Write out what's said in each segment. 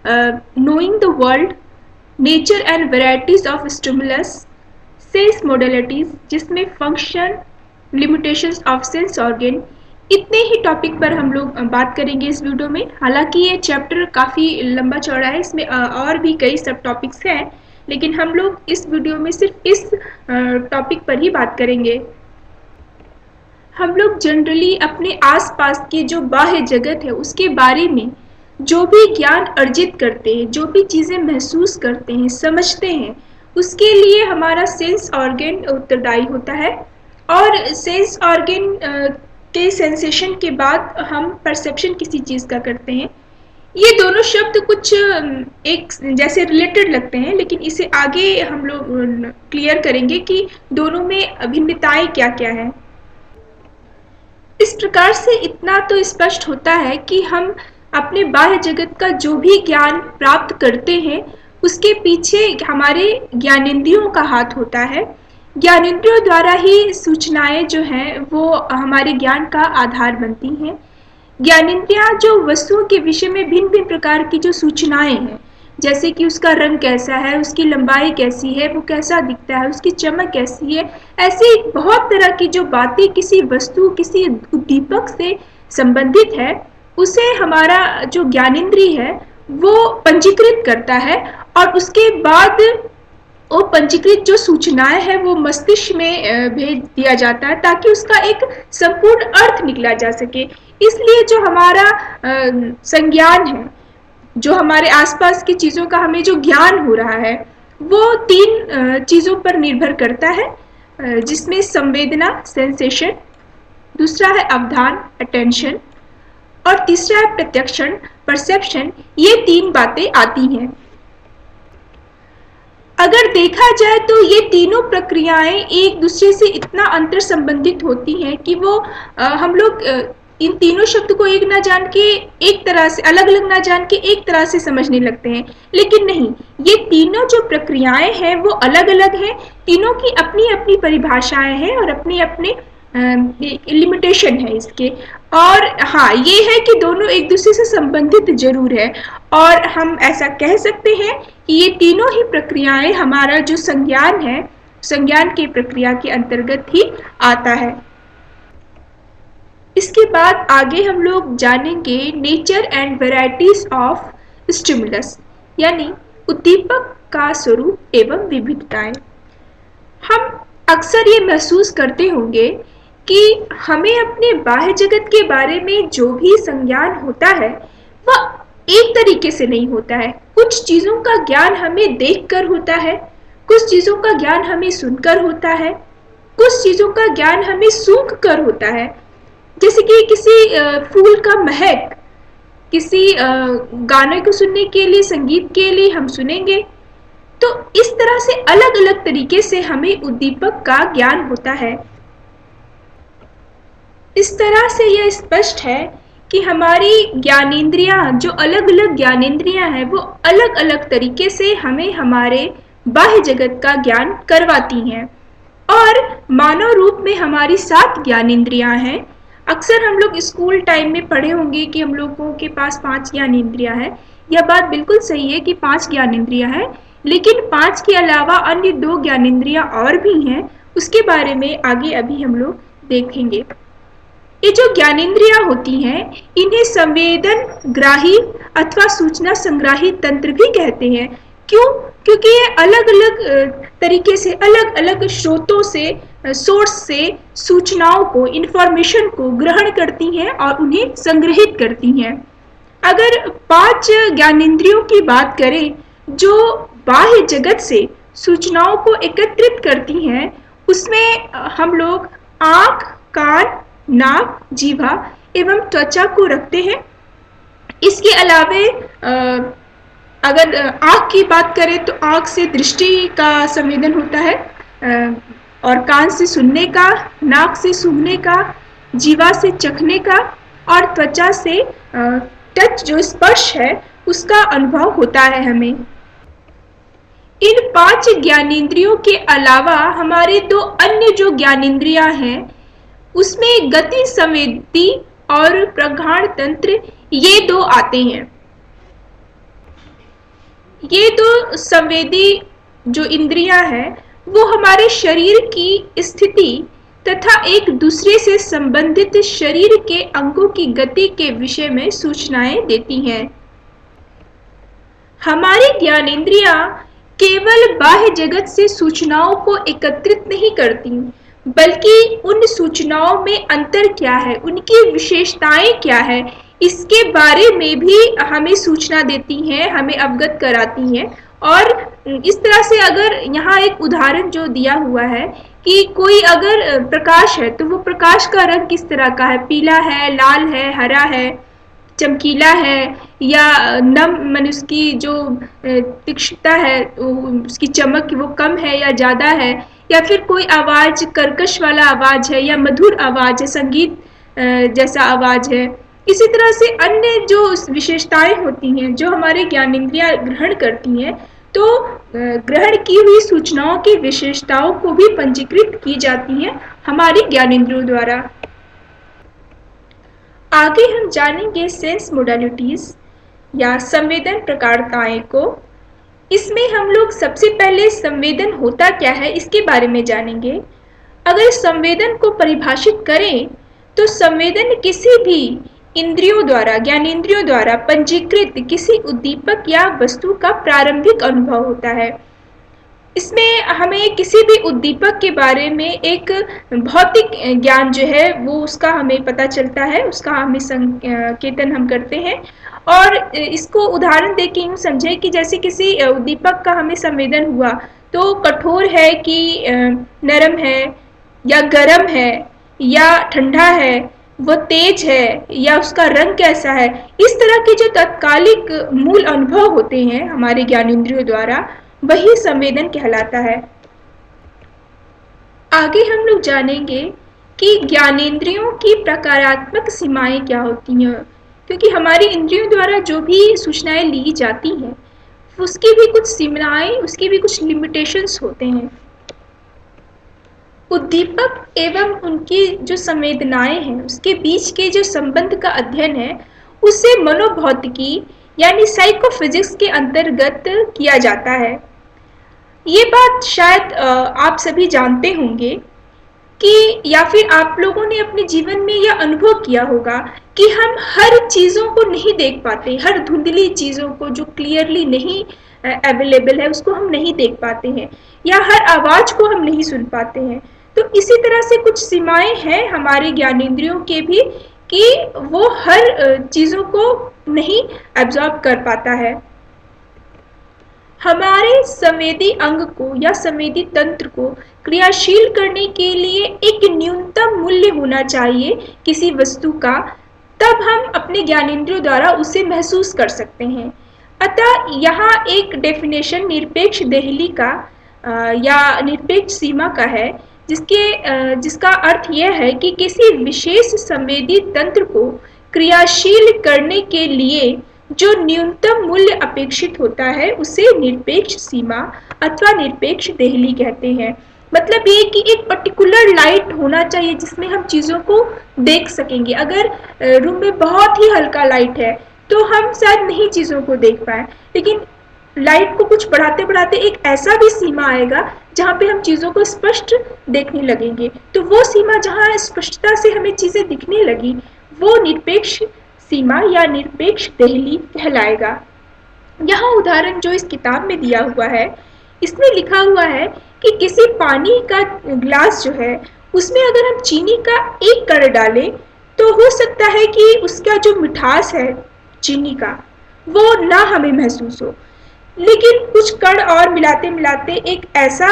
knowing the world, nature and varieties of stimulus, sense modalities जिसमें function, limitations of sense organ, इतने ही topic पर हम लोग बात करेंगे इस वीडियो में। हालांकि ये चैप्टर काफ़ी लंबा चौड़ा है, इसमें और भी कई सब टॉपिक्स हैं, लेकिन हम लोग इस वीडियो में सिर्फ इस टॉपिक पर ही बात करेंगे। हम लोग जनरली अपने आसपास के जो बाह्य जगत है उसके बारे में जो भी ज्ञान अर्जित करते हैं, जो भी चीज़ें महसूस करते हैं, समझते हैं, उसके लिए हमारा सेंस ऑर्गन उत्तरदायी होता है। और सेंस ऑर्गन के सेंसेशन के बाद हम परसेप्शन किसी चीज़ का करते हैं। ये दोनों शब्द कुछ एक जैसे रिलेटेड लगते हैं, लेकिन इसे आगे हम लोग क्लियर करेंगे कि दोनों में भिन्नताएं क्या क्या है। इस प्रकार से इतना तो स्पष्ट होता है कि हम अपने बाह्य जगत का जो भी ज्ञान प्राप्त करते हैं उसके पीछे हमारे ज्ञानेंद्रियों का हाथ होता है। ज्ञानेंद्रियों द्वारा ही सूचनाएं जो हैं वो हमारे ज्ञान का आधार बनती हैं। ज्ञानेंद्रियां जो वस्तुओं के विषय में भिन्न भिन्न प्रकार की जो सूचनाएं हैं, जैसे कि उसका रंग कैसा है, उसकी लंबाई कैसी है, वो कैसा दिखता है, उसकी चमक कैसी है, ऐसी बहुत तरह की जो बातें किसी वस्तु, किसी उद्दीपक से संबंधित है, उसे हमारा जो ज्ञानेंद्रिय है वो पंजीकृत करता है और उसके बाद वो पंजीकृत जो सूचनाएं हैं वो मस्तिष्क में भेज दिया जाता है ताकि उसका एक संपूर्ण अर्थ निकला जा सके। इसलिए जो हमारा संज्ञान है, जो हमारे आसपास की चीज़ों का हमें जो ज्ञान हो रहा है वो तीन चीज़ों पर निर्भर करता है, जिसमें संवेदना सेंसेशन, दूसरा है अवधान अटेंशन और तीसरा है प्रत्यक्षण परसेप्शन। ये तीन बातें आती हैं। अगर देखा जाए तो ये तीनों प्रक्रियाएं एक दूसरे से इतना अंतर संबंधित होती हैं कि वो हम लोग इन तीनों शब्द को एक ना जान के एक तरह से अलग अलग ना जान के एक तरह से समझने लगते हैं, लेकिन नहीं, ये तीनों जो प्रक्रियाएं हैं वो अलग अलग हैं। तीनों की अपनी अपनी परिभाषाएं हैं और अपने अपने लिमिटेशन है इसके। और हाँ, ये है कि दोनों एक दूसरे से संबंधित जरूर है और हम ऐसा कह सकते हैं कि ये तीनों ही प्रक्रियाएं हमारा जो संज्ञान है, संज्ञान की प्रक्रिया के अंतर्गत ही आता है। इसके बाद आगे हम लोग जानेंगे nature and varieties of stimulus, यानी उद्दीपक का स्वरूप एवं विविधताएं। हम अक्सर ये महसूस करते होंगे कि हमें अपने बाह्य जगत के बारे में जो भी संज्ञान होता है वह एक तरीके से नहीं होता है। कुछ चीज़ों का ज्ञान हमें देखकर होता है, कुछ चीज़ों का ज्ञान हमें सुनकर होता है, कुछ चीज़ों का ज्ञान हमें सूंघ कर होता है। जैसे कि किसी फूल का महक, किसी गाने को सुनने के लिए, संगीत के लिए हम सुनेंगे, तो इस तरह से अलग अलग तरीके से हमें उद्दीपक का ज्ञान होता है। इस तरह से यह स्पष्ट है कि हमारी ज्ञानेंद्रियां, जो अलग अलग ज्ञानेंद्रियां हैं, वो अलग अलग तरीके से हमें हमारे बाह्य जगत का ज्ञान करवाती हैं। और मानव रूप में हमारी 7 ज्ञानेंद्रियां हैं। अक्सर हम लोग स्कूल टाइम में पढ़े होंगे कि हम लोगों के पास 5 ज्ञानेंद्रियां हैं। यह बात बिल्कुल सही है कि 5 ज्ञानेंद्रियां हैं, लेकिन 5 के अलावा अन्य 2 ज्ञानेंद्रियां और भी हैं, उसके बारे में आगे अभी हम लोग देखेंगे। ये जो ज्ञानेंद्रियां होती हैं इन्हें संवेदन ग्राही अथवा सूचना संग्राही तंत्र भी कहते हैं। क्यों? क्योंकि ये अलग अलग तरीके से, अलग अलग स्रोतों से, सोर्स से सूचनाओं को, इंफॉर्मेशन को ग्रहण करती हैं और उन्हें संग्रहित करती हैं। अगर 5 ज्ञानेंद्रियों की बात करें जो बाह्य जगत से सूचनाओं को एकत्रित करती हैं, उसमें हम लोग आँख, कान, नाक, जीवा एवं त्वचा को रखते हैं। इसके अलावे अगर आँख की बात करें तो आँख से दृष्टि का संवेदन होता है, और कान से सुनने का, नाक से सूंघने का, जीवा से चखने का और त्वचा से टच जो स्पर्श है उसका अनुभव होता है हमें। इन 5 ज्ञानेंद्रियों के अलावा हमारे 2 अन्य जो ज्ञानेंद्रियां हैं उसमें गति संवेदी और प्रघाण तंत्र, ये 2 आते हैं। ये दो संवेदी जो इंद्रियां हैं वो हमारे शरीर की स्थिति तथा एक दूसरे से संबंधित शरीर के अंगों की गति के विषय में सूचनाएं देती हैं। हमारी ज्ञानेंद्रियां केवल बाह्य जगत से सूचनाओं को एकत्रित नहीं करती, बल्कि उन सूचनाओं में अंतर क्या है, उनकी विशेषताएं क्या है, इसके बारे में भी हमें सूचना देती हैं, हमें अवगत कराती हैं। और इस तरह से अगर यहाँ एक उदाहरण जो दिया हुआ है कि कोई अगर प्रकाश है तो वो प्रकाश का रंग किस तरह का है, पीला है, लाल है, हरा है, चमकीला है, या नम मन उसकी जो तीक्ष्णता है, उसकी चमक वो कम है या ज़्यादा है, या फिर कोई आवाज़ कर्कश वाला आवाज़ है या मधुर आवाज़ है, संगीत जैसा आवाज़ है। इसी तरह से अन्य जो विशेषताएं होती हैं जो हमारे ज्ञानेंद्रियां ग्रहण करती हैं, तो ग्रहण की हुई सूचनाओं की विशेषताओं को भी पंजीकृत की जाती हैं हमारी ज्ञानेंद्रियों द्वारा। आगे हम जानेंगे सेंस मोडालिटीज या संवेदन प्रकारताएं को। इसमें हम लोग सबसे पहले संवेदन होता क्या है इसके बारे में जानेंगे। अगर संवेदन को परिभाषित करें तो संवेदन किसी भी इंद्रियों द्वारा, ज्ञानेंद्रियों द्वारा पंजीकृत किसी उद्दीपक या वस्तु का प्रारंभिक अनुभव होता है। इसमें हमें किसी भी उद्दीपक के बारे में एक भौतिक ज्ञान जो है वो उसका हमें पता चलता है, उसका हमें संकेतन हम करते हैं। और इसको उदाहरण दे के यूँ समझे कि जैसे किसी उद्दीपक का हमें संवेदन हुआ तो कठोर है कि नरम है, या गर्म है या ठंडा है, वो तेज है या उसका रंग कैसा है, इस तरह के जो तत्कालिक मूल अनुभव होते हैं हमारे ज्ञानेंद्रियों द्वारा, वही संवेदन कहलाता है। आगे हम लोग जानेंगे कि ज्ञानेंद्रियों की प्रकारात्मक सीमाएं क्या होती हैं, क्योंकि हमारी इंद्रियों द्वारा जो भी सूचनाएं ली जाती हैं उसकी भी कुछ सीमाएं, उसकी भी कुछ लिमिटेशंस होते हैं। उद्दीपक एवं उनकी जो संवेदनाएं हैं उसके बीच के जो संबंध का अध्ययन है उसे मनोभौतिकी यानी साइकोफिजिक्स के अंतर्गत किया जाता है। ये बात शायद आप सभी जानते होंगे कि, या फिर आप लोगों ने अपने जीवन में यह अनुभव किया होगा कि हम हर चीज़ों को नहीं देख पाते, हर धुंधली चीज़ों को जो क्लियरली नहीं अवेलेबल है उसको हम नहीं देख पाते हैं, या हर आवाज़ को हम नहीं सुन पाते हैं। तो इसी तरह से कुछ सीमाएं हैं हमारे ज्ञानेंद्रियों के भी कि वो हर चीज़ों को नहीं एब्जॉर्ब कर पाता है। हमारे संवेदी अंग को या संवेदी तंत्र को क्रियाशील करने के लिए एक न्यूनतम मूल्य होना चाहिए किसी वस्तु का, तब हम अपने ज्ञानेंद्रियों द्वारा उसे महसूस कर सकते हैं। अतः यहाँ एक डेफिनेशन निरपेक्ष देहली का या निरपेक्ष सीमा का है, जिसका अर्थ यह है कि किसी विशेष संवेदी तंत्र को क्रियाशील करने के लिए जो न्यूनतम मूल्य अपेक्षित होता है उसे निरपेक्ष सीमा अथवा निरपेक्ष देहली कहते हैं। मतलब ये कि एक पर्टिकुलर लाइट होना चाहिए जिसमें हम चीज़ों को देख सकेंगे। अगर रूम में बहुत ही हल्का लाइट है तो हम शायद नहीं चीज़ों को देख पाए, लेकिन लाइट को कुछ बढ़ाते बढ़ाते एक ऐसा भी सीमा आएगा जहाँ पे हम चीज़ों को स्पष्ट देखने लगेंगे। तो वो सीमा जहाँ स्पष्टता से हमें चीज़ें दिखने लगी वो निरपेक्ष सीमा या निरपेक्ष देहली कहलाएगा। यहाँ उदाहरण जो इस किताब में दिया हुआ है इसमें लिखा हुआ है कि किसी पानी का ग्लास जो है उसमें अगर हम चीनी का एक कण डालें तो हो सकता है कि उसका जो मिठास है चीनी का वो ना हमें महसूस हो, लेकिन कुछ कण और मिलाते मिलाते एक ऐसा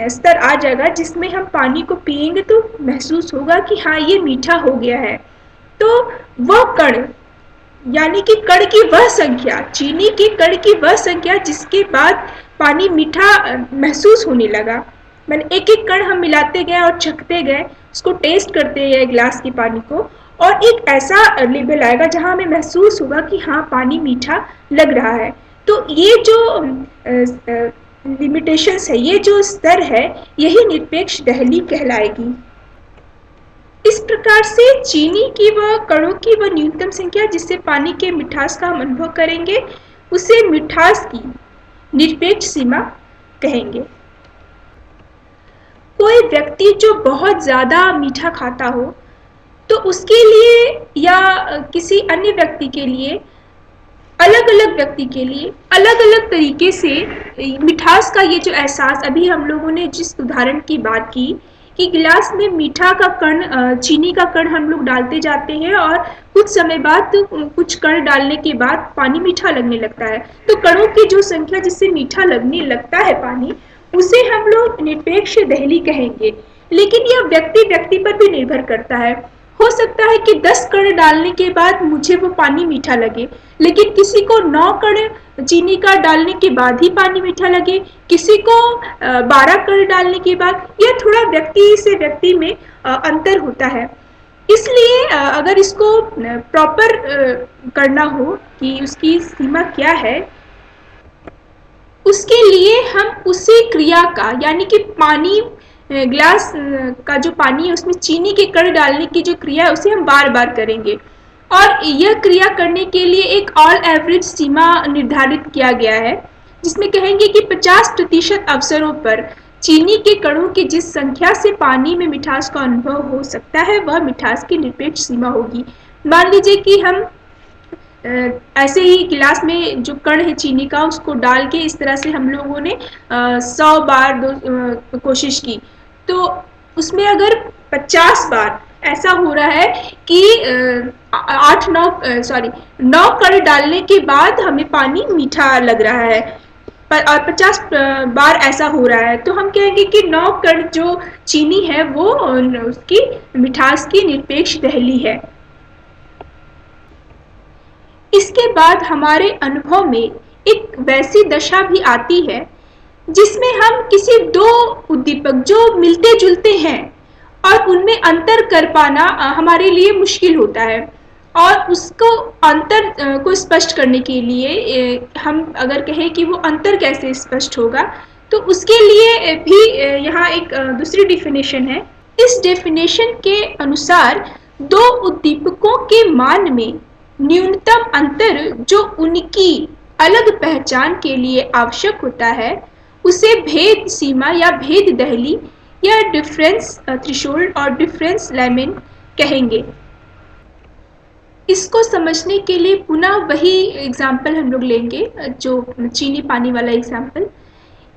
स्तर आ जाएगा जिसमें हम पानी को पिएंगे तो महसूस होगा कि हाँ ये मीठा हो गया है। तो वह कण यानी कि कण की वह संख्या, चीनी के कण की वह संख्या जिसके बाद पानी मीठा महसूस होने लगा, मैंने एक एक कण हम मिलाते गए और चखते गए, उसको टेस्ट करते गए ग्लास के पानी को, और एक ऐसा लेवल आएगा जहां हमें महसूस होगा कि हाँ पानी मीठा लग रहा है। तो ये जो लिमिटेशंस है, ये जो स्तर है, यही निरपेक्ष देहली कहलाएगी। इस प्रकार से चीनी की व कणों की वह न्यूनतम संख्या जिससे पानी के मिठास का हम अनुभव करेंगे उसे मिठास की निरपेक्ष सीमा कहेंगे। कोई व्यक्ति जो बहुत ज़्यादा मीठा खाता हो तो उसके लिए या किसी अन्य व्यक्ति के लिए, अलग अलग व्यक्ति के लिए अलग अलग तरीके से मिठास का ये जो एहसास, अभी हम लोगों ने जिस उदाहरण की बात की कि गिलास में मीठा का कण, चीनी का कण हम लोग डालते जाते हैं और कुछ समय बाद, कुछ कण डालने के बाद पानी मीठा लगने लगता है। तो कणों की जो संख्या जिससे मीठा लगने लगता है पानी, उसे हम लोग निरपेक्ष दहली कहेंगे। लेकिन यह व्यक्ति व्यक्ति पर भी निर्भर करता है। हो सकता है कि 10 कण डालने के बाद मुझे वो पानी मीठा लगे, लेकिन किसी को 9 कण चीनी का डालने के बाद ही पानी मीठा लगे, किसी को 12 कण डालने के बाद। यह थोड़ा व्यक्ति से व्यक्ति में अंतर होता है। इसलिए अगर इसको प्रॉपर करना हो कि उसकी सीमा क्या है, उसके लिए हम उसी क्रिया का, यानी कि पानी, ग्लास का जो पानी है उसमें चीनी के कण डालने की जो क्रिया है उसे हम बार बार करेंगे। और यह क्रिया करने के लिए एक ऑल एवरेज सीमा निर्धारित किया गया है, जिसमें कहेंगे कि 50% अवसरों पर चीनी के कणों की जिस संख्या से पानी में मिठास का अनुभव हो सकता है वह मिठास की निरपेक्ष सीमा होगी। मान लीजिए कि हम ऐसे ही गिलास में जो कण है चीनी का उसको डाल के इस तरह से हम लोगों ने 100 बार कोशिश की, तो उसमें अगर 50 बार ऐसा हो रहा है कि 9 कण डालने के बाद हमें पानी मीठा लग रहा है, और 50 बार ऐसा हो रहा है, तो हम कहेंगे कि 9 कण जो चीनी है वो उसकी मिठास की निरपेक्ष दहली है। इसके बाद हमारे अनुभव में एक वैसी दशा भी आती है जिसमें हम किसी दो उद्दीपक जो मिलते जुलते हैं और उनमें अंतर कर पाना हमारे लिए मुश्किल होता है, और उसको अंतर को स्पष्ट करने के लिए हम अगर कहें कि वो अंतर कैसे स्पष्ट होगा, तो उसके लिए भी यहाँ एक दूसरी डेफिनेशन है। इस डेफिनेशन के अनुसार दो उद्दीपकों के मान में न्यूनतम अंतर जो उनकी अलग पहचान के लिए आवश्यक होता है उसे भेद सीमा या भेद दहली या डिफरेंस थ्रेशोल्ड और डिफरेंस लेमन कहेंगे। इसको समझने के लिए पुनः वही एग्जाम्पल हम लोग लेंगे जो चीनी पानी वाला एग्जाम्पल।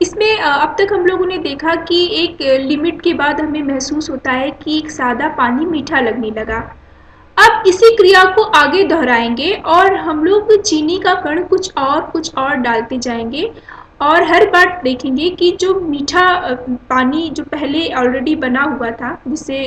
इसमें अब तक हम लोगों ने देखा कि एक लिमिट के बाद हमें महसूस होता है कि एक सादा पानी मीठा लगने लगा। अब इसी क्रिया को आगे दोहराएंगे और हम लोग चीनी का कण कुछ और डालते जाएंगे, और हर बार देखेंगे कि जो मीठा पानी जो पहले ऑलरेडी बना हुआ था, जिससे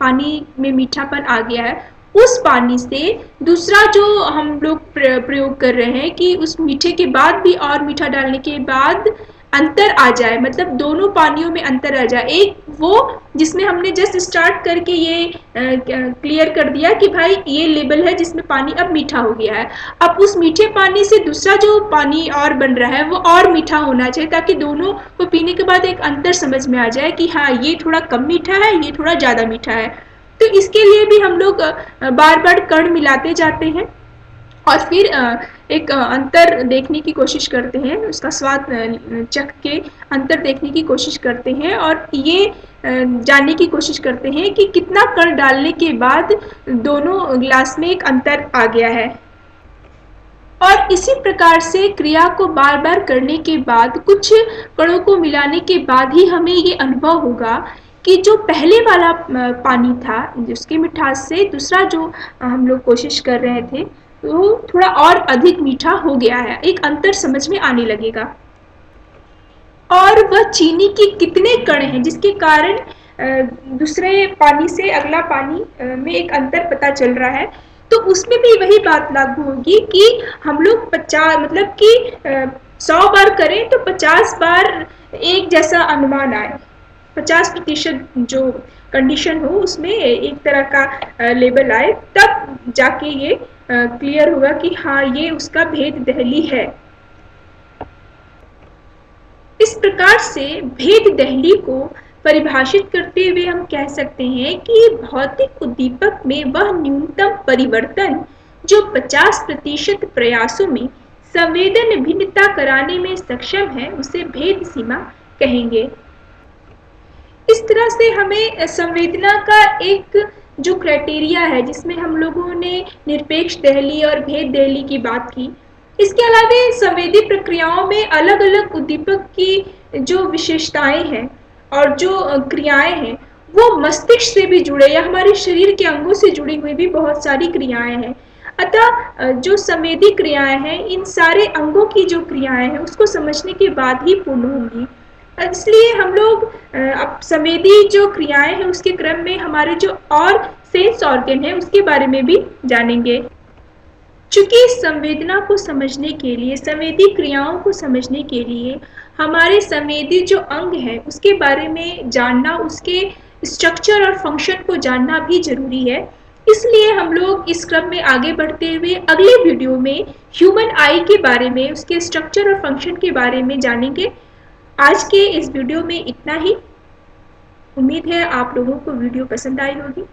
पानी में मीठापन आ गया है, उस पानी से दूसरा जो हम लोग प्रयोग कर रहे हैं कि उस मीठे के बाद भी और मीठा डालने के बाद अंतर आ जाए, मतलब दोनों पानियों में अंतर आ जाए। एक वो जिसमें हमने जस्ट स्टार्ट करके ये क्लियर कर दिया कि भाई ये लेवल है जिसमें पानी अब मीठा हो गया है, अब उस मीठे पानी से दूसरा जो पानी और बन रहा है वो और मीठा होना चाहिए, ताकि दोनों को पीने के बाद एक अंतर समझ में आ जाए कि हाँ ये थोड़ा कम मीठा है, ये थोड़ा ज़्यादा मीठा है। तो इसके लिए भी हम लोग बार बार कण मिलाते जाते हैं और फिर एक अंतर देखने की कोशिश करते हैं, उसका स्वाद चख के अंतर देखने की कोशिश करते हैं, और ये जानने की कोशिश करते हैं कि कितना कण डालने के बाद दोनों गिलास में एक अंतर आ गया है। और इसी प्रकार से क्रिया को बार बार करने के बाद, कुछ कणों को मिलाने के बाद ही हमें ये अनुभव होगा कि जो पहले वाला पानी था जिसकी मिठास से दूसरा जो हम लोग कोशिश कर रहे थे वो थोड़ा और अधिक मीठा हो गया है, एक अंतर समझ में आने लगेगा। और वह चीनी के कितने कण हैं जिसके कारण दूसरे पानी से अगला पानी में एक अंतर पता चल रहा है, तो उसमें भी वही बात लागू होगी कि हम लोग 50 मतलब कि 100 बार करें तो 50 बार एक जैसा अनुमान आए, 50% जो कंडीशन हो उसमें एक तरह का लेबल आए, तब जाके ये क्लियर होगा कि हाँ ये उसका भेद दहली है। इस प्रकार से भेद दहली को परिभाषित करते हुए हम कह सकते हैं कि भौतिक उद्दीपक में वह न्यूनतम परिवर्तन जो 50% प्रयासों में संवेदन भिन्नता कराने में सक्षम है उसे भेद सीमा कहेंगे। इस तरह से हमें संवेदना का एक जो क्राइटेरिया है जिसमें हम लोगों ने निरपेक्ष दहली और भेद दहली की बात की, इसके अलावा संवेदी प्रक्रियाओं में अलग अलग उद्दीपक की जो विशेषताएं हैं और जो क्रियाएं हैं वो मस्तिष्क से भी जुड़े या हमारे शरीर के अंगों से जुड़ी हुई भी बहुत सारी क्रियाएं हैं। अतः जो संवेदी क्रियाएं हैं इन सारे अंगों की जो क्रियाएं हैं उसको समझने के बाद ही पूर्ण होंगी। इसलिए हम लोग अब संवेदी जो क्रियाएं हैं उसके क्रम में हमारे जो और सेंस ऑर्गन है उसके बारे में भी जानेंगे। चूंकि संवेदना को समझने के लिए, संवेदी क्रियाओं को समझने के लिए हमारे संवेदी जो अंग है उसके बारे में जानना, उसके स्ट्रक्चर और फंक्शन को जानना भी जरूरी है। इसलिए हम लोग इस क्रम में आगे बढ़ते हुए अगले वीडियो में ह्यूमन आई के बारे में, उसके स्ट्रक्चर और फंक्शन के बारे में जानेंगे। आज के इस वीडियो में इतना ही। उम्मीद है आप लोगों को वीडियो पसंद आई होगी।